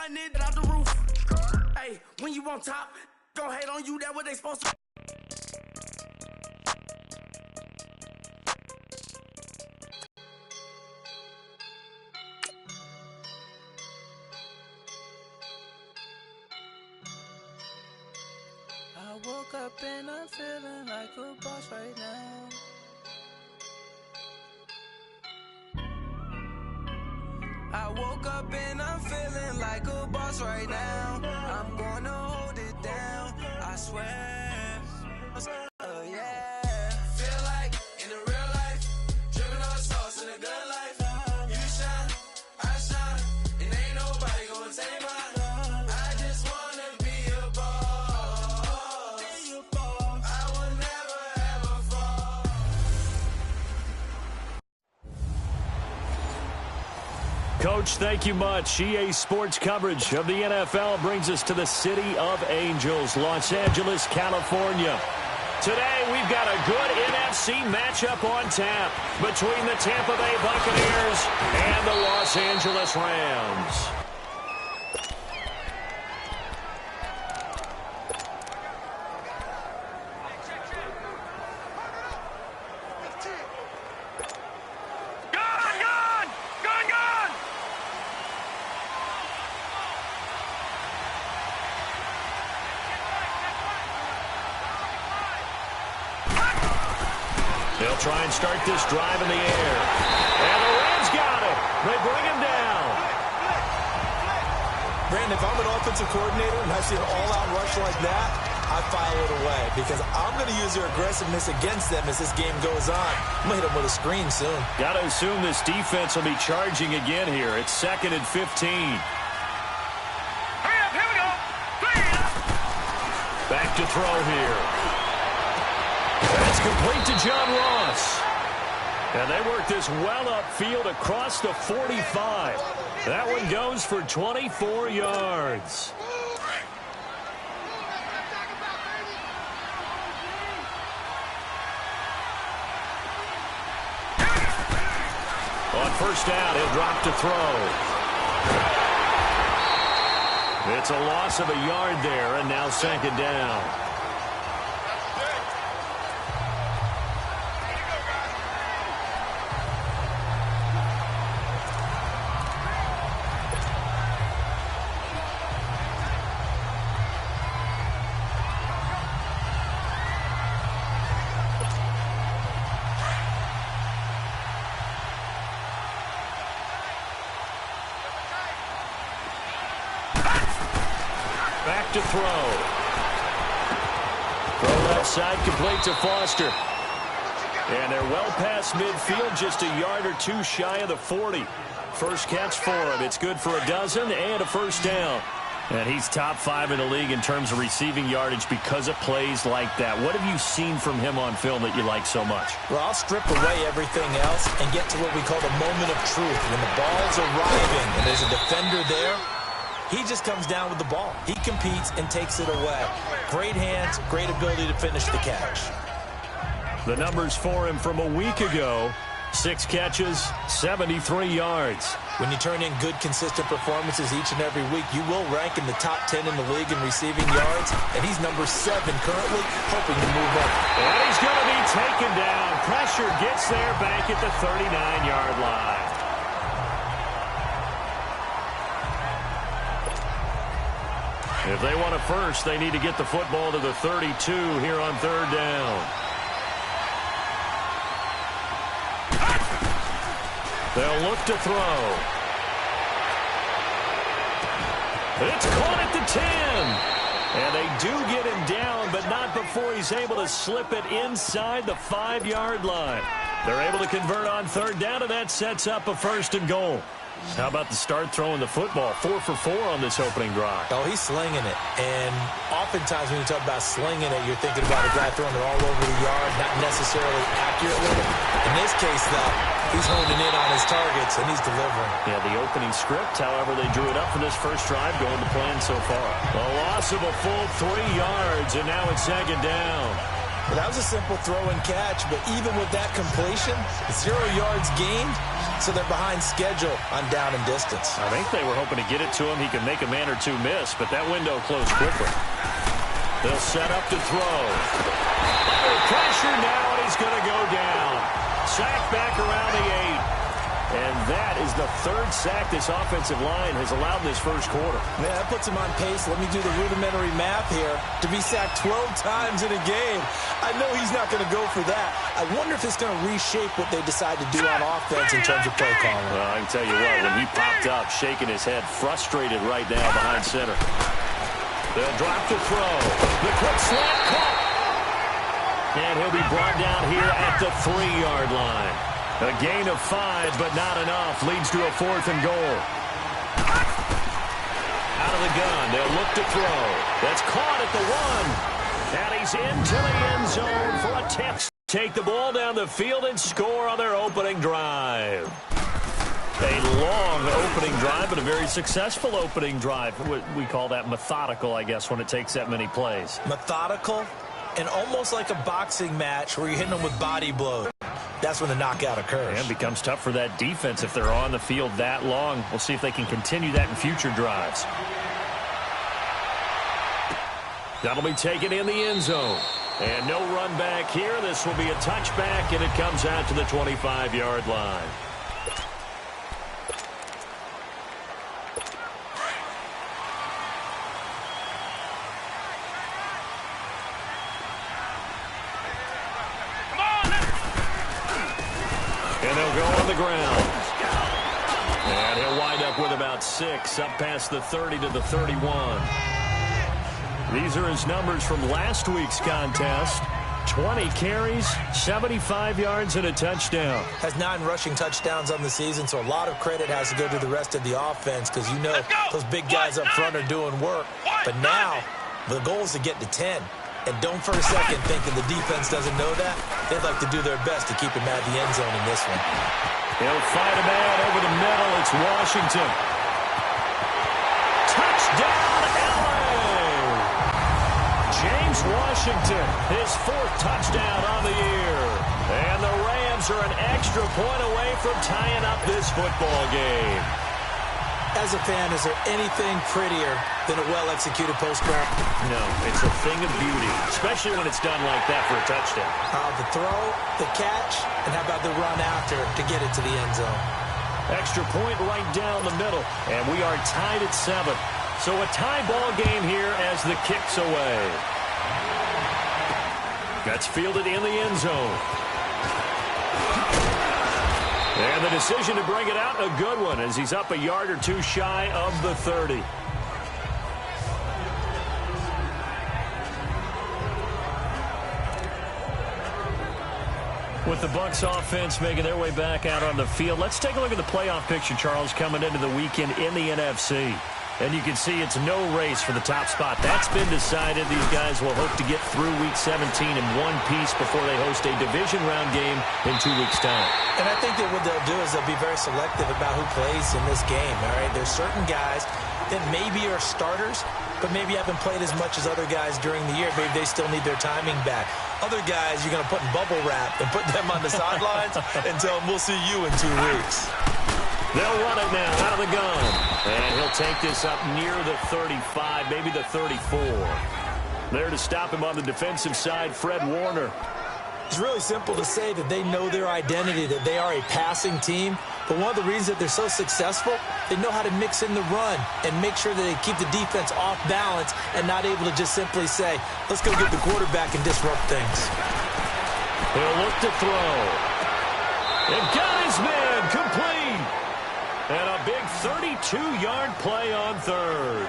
hunting it out the roof. Hey, when you on top, gon' hate on you, that what they supposed to. I woke up and I'm feeling like a boss right now. I woke up and I'm feeling like a boss right now. I'm gonna hold it down, I swear. Yeah. Feel like in the real life, dripping on sauce in a good life. You shine, I shine, and ain't nobody gonna take mine. I just wanna be a boss. I will never ever fall. Coach, thank you much. EA Sports coverage of the NFL brings us to the City of Angels, Los Angeles, California. Today, we've got a good NFC matchup on tap between the Tampa Bay Buccaneers and the Los Angeles Rams. They'll try and start this drive in the air. And the Rams got it. They bring him down. Brandon, if I'm an offensive coordinator and I see an all-out rush like that, I file it away because I'm going to use their aggressiveness against them as this game goes on. I'm going to hit them with a screen soon. Got to assume this defense will be charging again here. It's 2nd and 15. Hurry up, here we go. Back to throw here. That's complete to John Ross. And they work this well upfield across the 45. That one goes for 24 yards. On first down, he'll drop to throw. It's a loss of a yard there, and now 2nd down. Back to throw. Throw left side, complete to Foster. And they're well past midfield, just a yard or two shy of the 40. First catch for him. It's good for a dozen and a first down. And he's top 5 in the league in terms of receiving yardage because of plays like that. What have you seen from him on film that you like so much? Well, I'll strip away everything else and get to what we call the moment of truth. When the ball's arriving and there's a defender there, he just comes down with the ball. He competes and takes it away. Great hands, great ability to finish the catch. The numbers for him from a week ago: 6 catches, 73 yards. When you turn in good, consistent performances each and every week, you will rank in the top 10 in the league in receiving yards, and he's number 7 currently, hoping to move up. And he's going to be taken down. Pressure gets there back at the 39-yard line. If they want a first, they need to get the football to the 32 here on 3rd down. They'll look to throw. It's caught at the 10. And they do get him down, but not before he's able to slip it inside the 5-yard line. They're able to convert on 3rd down, and that sets up a 1st and goal. How about the start throwing the football? 4 for 4 on this opening drive. Oh, he's slinging it. And oftentimes when you talk about slinging it, you're thinking about a guy throwing it all over the yard, not necessarily accurately. In this case, though, he's honing in on his targets, and he's delivering. Yeah, the opening script, however, they drew it up for this first drive, going to plan so far. A loss of a full 3 yards, and now it's 2nd down. Well, that was a simple throw and catch, but even with that completion, 0 yards gained, so they're behind schedule on down and distance. I think they were hoping to get it to him. He could make a man or two miss, but that window closed quickly. They'll set up to throw. Under pressure now, and he's going to go down. Sacked back around the 8. And that is the 3rd sack this offensive line has allowed in this first quarter. Man, that puts him on pace. Let me do the rudimentary math here. To be sacked 12 times in a game, I know he's not going to go for that. I wonder if it's going to reshape what they decide to do on offense in terms of play calling. Well, I can tell you what, when he popped up, shaking his head, frustrated right now behind center. They'll drop to throw. The quick slant caught. And he'll be brought down here at the 3-yard line. A gain of 5, but not enough. Leads to a 4th and goal. Out of the gun. They'll look to throw. That's caught at the 1. And he's into the end zone for a touchdown. Take the ball down the field and score on their opening drive. A long opening drive, but a very successful opening drive. We call that methodical, I guess, when it takes that many plays. Methodical and almost like a boxing match where you're hitting them with body blows. That's when the knockout occurs. And it becomes tough for that defense if they're on the field that long. We'll see if they can continue that in future drives. That'll be taken in the end zone. And no run back here. This will be a touchback, and it comes out to the 25-yard line. And they'll go on the ground. And he'll wind up with about 6, up past the 30 to the 31. These are his numbers from last week's contest. 20 carries, 75 yards, and a touchdown. Has 9 rushing touchdowns on the season, so a lot of credit has to go to the rest of the offense because you know those big guys up front are doing work. But now, the goal is to get to 10. And don't for a second think that the defense doesn't know that. They'd like to do their best to keep him at the end zone in this one. He'll fight a man over the middle. It's Washington. Touchdown, LA! James Washington, his 4th touchdown on the year. And the Rams are an extra point away from tying up this football game. As a fan, is there anything prettier than a well-executed post-route? No, it's a thing of beauty, especially when it's done like that for a touchdown. The throw, the catch, and how about the run after to get it to the end zone? Extra point right down the middle, and we are tied at 7. So a tie ball game here as the kick's away. That's fielded in the end zone. And the decision to bring it out, a good one, as he's up a yard or 2 shy of the 30. With the Bucs offense making their way back out on the field, let's take a look at the playoff picture, Charles, coming into the weekend in the NFC. And you can see it's no race for the top spot. That's been decided. These guys will hope to get through Week 17 in one piece before they host a division round game in 2 weeks' time. And I think that what they'll do is they'll be very selective about who plays in this game, all right? There's certain guys that maybe are starters, but maybe haven't played as much as other guys during the year. Maybe they still need their timing back. Other guys you're going to put in bubble wrap and put them on the sidelines and tell them we'll see you in 2 weeks. They'll run it now out of the gun. And he'll take this up near the 35, maybe the 34. There to stop him on the defensive side, Fred Warner. It's really simple to say that they know their identity, that they are a passing team. But one of the reasons that they're so successful, they know how to mix in the run and make sure that they keep the defense off balance and not able to just simply say, let's go get the quarterback and disrupt things. He'll look to throw. And got his man complete. And a big 32-yard play on third.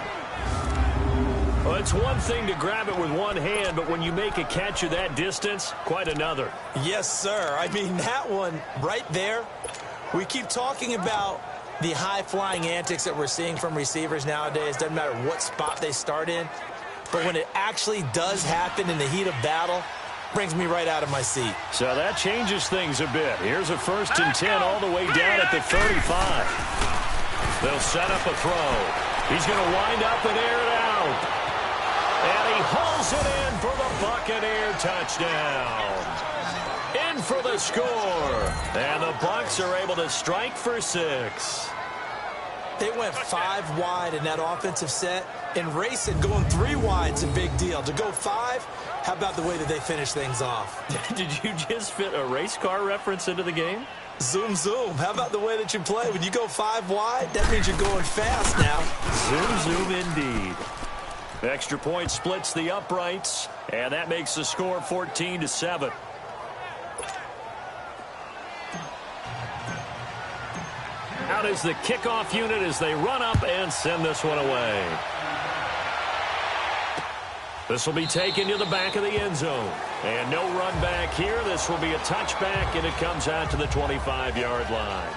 Well, it's one thing to grab it with one hand, but when you make a catch of that distance, quite another. Yes, sir. I mean, that one right there, we keep talking about the high-flying antics that we're seeing from receivers nowadays. Doesn't matter what spot they start in. But when it actually does happen in the heat of battle, brings me right out of my seat. So that changes things a bit. Here's a 1st and 10 all the way down at the 35. They'll set up a throw. He's going to wind up and air it out. And he hauls it in for the Buccaneer touchdown. In for the score. And the Bucs are able to strike for 6. They went 5 wide in that offensive set, and racing going 3 wide is a big deal. To go 5, how about the way that they finish things off? Did you just fit a race car reference into the game? Zoom, zoom. How about the way that you play? When you go 5 wide, that means you're going fast now. Zoom, zoom indeed. Extra point splits the uprights, and that makes the score 14-7. Out is the kickoff unit as they run up and send this one away. This will be taken to the back of the end zone. And no run back here. This will be a touchback, and it comes out to the 25-yard line.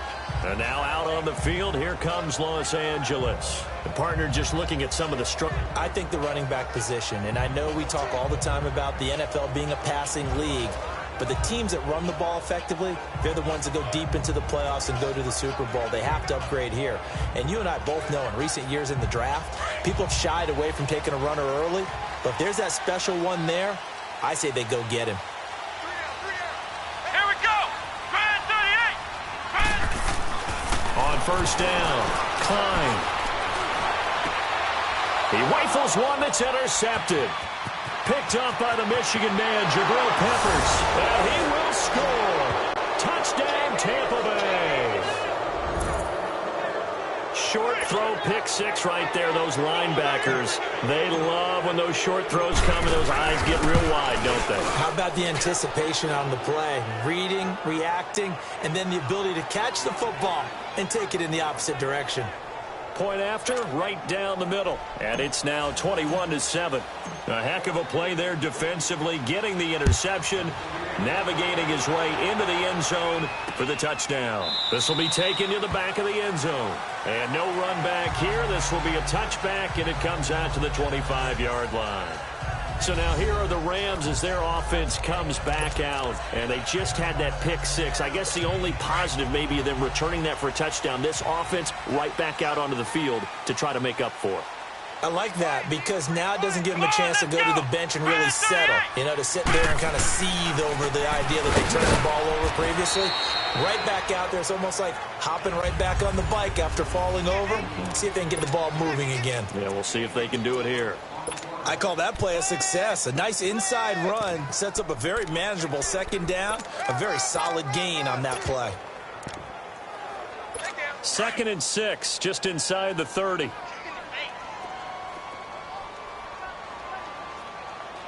And now out on the field, here comes Los Angeles. The partner just looking at some of the I think the running back position, and I know we talk all the time about the NFL being a passing league, but the teams that run the ball effectively, they're the ones that go deep into the playoffs and go to the Super Bowl. They have to upgrade here. And you and I both know in recent years in the draft, people have shied away from taking a runner early. But if there's that special one there, I say they go get him. Here we go! Grand 38! On first down, Klein. He rifles one that's intercepted. Picked up by the Michigan man, Jabril Peppers. And he will score. Touchdown, Tampa Bay. Short throw, pick 6 right there. Those linebackers, they love when those short throws come and those eyes get real wide, don't they? How about the anticipation on the play? Reading, reacting, and then the ability to catch the football and take it in the opposite direction. Point after, right down the middle. And it's now 21-7. A heck of a play there defensively, getting the interception, navigating his way into the end zone for the touchdown. This will be taken to the back of the end zone. And no run back here. This will be a touchback, and it comes out to the 25-yard line. So now here are the Rams as their offense comes back out, and they just had that pick 6. I guess the only positive maybe of them returning that for a touchdown. This offense right back out onto the field to try to make up for it. I like that because now it doesn't give them a chance to go to the bench and really settle. You know, to sit there and kind of seethe over the idea that they turned the ball over previously. Right back out there. It's almost like hopping right back on the bike after falling over. See if they can get the ball moving again. Yeah, we'll see if they can do it here. I call that play a success. A nice inside run sets up a very manageable second down. A very solid gain on that play. 2nd and 6, just inside the 30.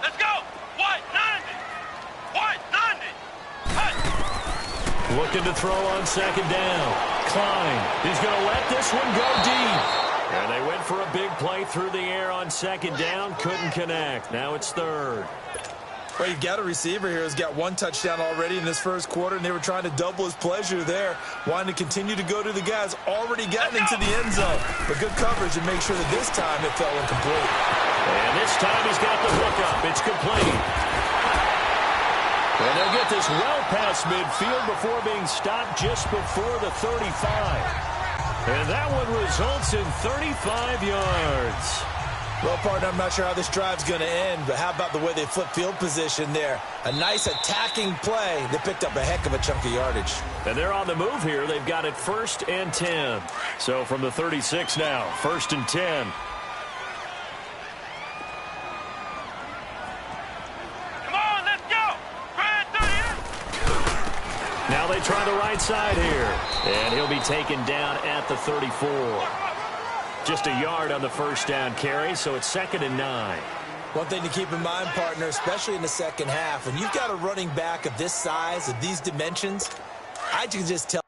Let's go! White 90! White 90! Hey! Looking to throw on 2nd down. Klein is going to let this one go deep. And they went for a big play through the air on 2nd down. Couldn't connect. Now it's 3rd. Well, you've got a receiver here who's got 1 touchdown already in this first quarter, and they were trying to double his pleasure there, wanting to continue to go to the guys already gotten into the end zone. But good coverage and make sure that this time it fell incomplete. And this time he's got the hook up. It's complete. And they'll get this well past midfield before being stopped just before the 35. And that one results in 35 yards. Well, partner, I'm not sure how this drive's going to end, but how about the way they flip field position there? A nice attacking play. They picked up a heck of a chunk of yardage. And they're on the move here. They've got it 1st and 10. So from the 36 now, 1st and 10. Come on, let's go! Grand 38! Now they try the right side here. And he'll be taken down at the 34. Just a yard on the first down carry, so it's 2nd and 9. One thing to keep in mind, partner, especially in the second half, when you've got a running back of this size, of these dimensions, I can just tell